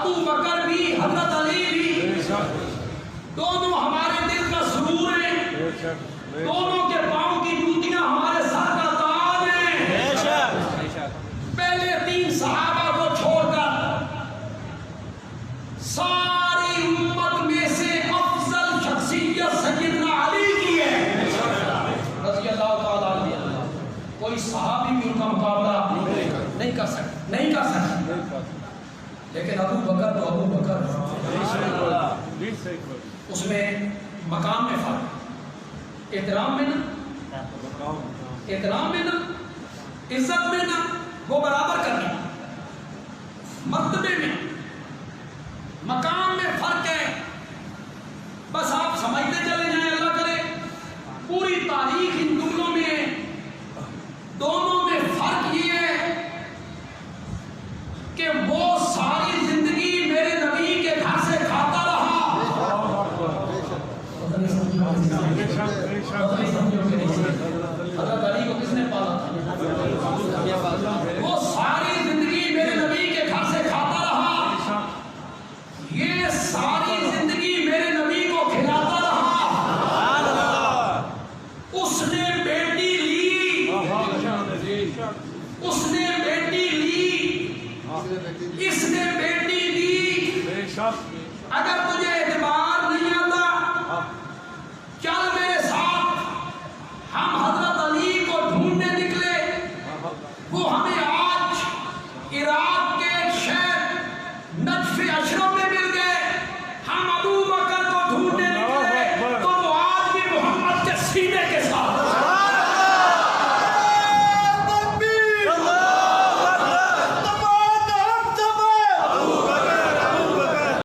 ابو بکر بھی حضرت علی بھی دونوں ہمارے دل کا سرور ہیں، دونوں کے پاؤں کی جوتیاں ہمارے سر کا تاج ہیں۔ پہلے 3 صحابہ کو چھوڑ کر ساری امت میں سے افضل شخصیت سیدنا علی کی ہے رضی اللہ تعالیٰ عنہ۔ کوئی صحابی بھی ان کا مقابلہ نہیں کر سکتا، نہیں کر سکتا۔ لیکن ابو بکر تو ابو بکر، اس میں مقام میں فرق، احترام میں نہ، احترام میں نہ، عزت میں نہ، وہ برابر کرنا، مرتبے میں مقام میں فرق ہے۔ بس آپ سمجھتے چلے جائیں، اللہ کرے پوری تاریخ ان جملوں میں ہے۔ دونوں میں فرق یہ ہے کہ وہ ساری زندگی میرے نبی کے گھر سے کھاتا رہا، حضرت علی کو کس نے پالا تھا؟ وہ ساری زندگی میرے نبی کے گھر سے کھاتا رہا، یہ ساری زندگی میرے نبی کو کھلاتا رہا۔ اس نے بیٹی لی، اس نے بیٹی لی، اس نے بیٹی دی۔ اگر تجھے اعتبار نہیں آتا چل میرے ساتھ، ہم حضرت علی کو ڈھونڈنے نکلے۔ وہ ہمیں آج عراق کے